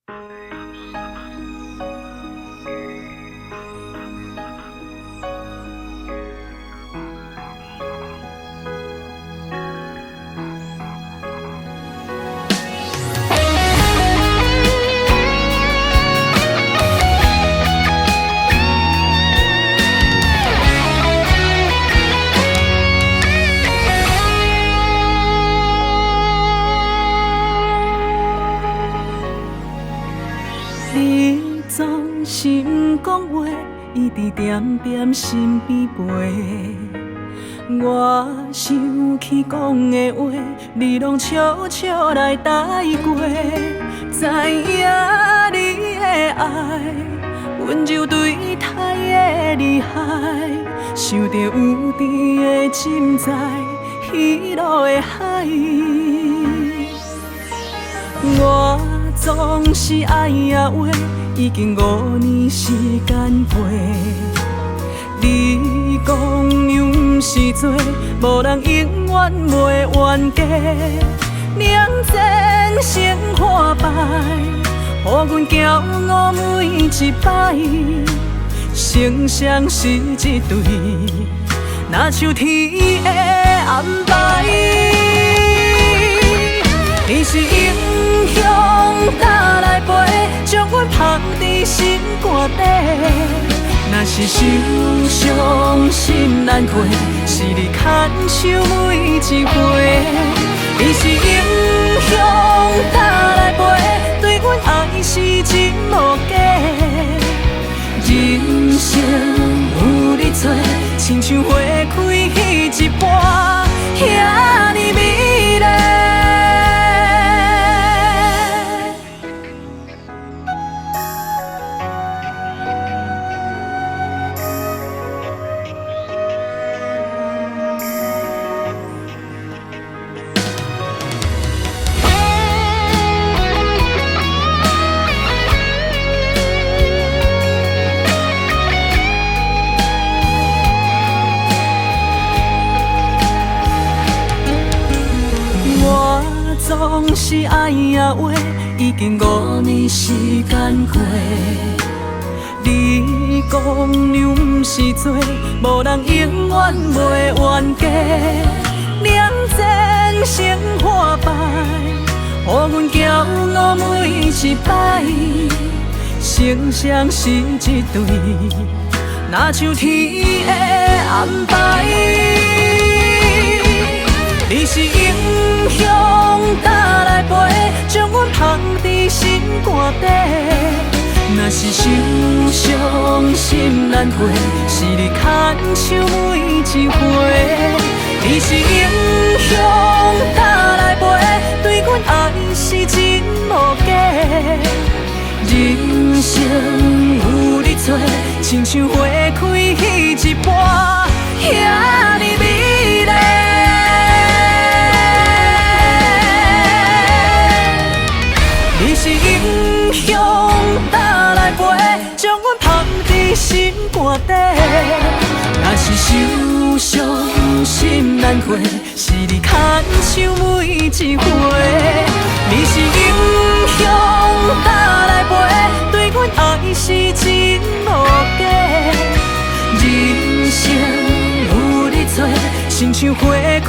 你总是不讲话，一直点点身边陪。我想起讲的话，你拢悄悄来带过。知影你的爱，温柔对待的厉害，想着有甜的浸在喜乐的海。我总是爱呀话，已经5年时间过。你讲样不是做，无人永远袂冤家。两全成破败，予阮骄傲每一摆。成双是一对，若像天的安排。你是英雄打来陪，将阮放伫心肝底。若是受伤心难过，是你牵手每一回。你是英雄打来陪，对阮爱是真无假。人生有你做，亲像花开迄一半，遐尼美丽。总是爱呀话，已经5年时间过。你讲样不是做，无人永远袂冤家。两全成破败，予阮骄傲每一摆。成双是一对，若像天的安排。你是英雄打来陪，将阮放伫心肝底。若是受伤心难过，是你牵手每一回。你是英雄打来陪，对阮爱是真无假。人生有你做，亲像花开迄一半，遐尼美丽。你是英雄打来陪，将阮放伫心肝底。若是受伤心难过，是你牵手每一回。你是英雄打来陪，对阮爱是真无假。人生有你做，亲像花开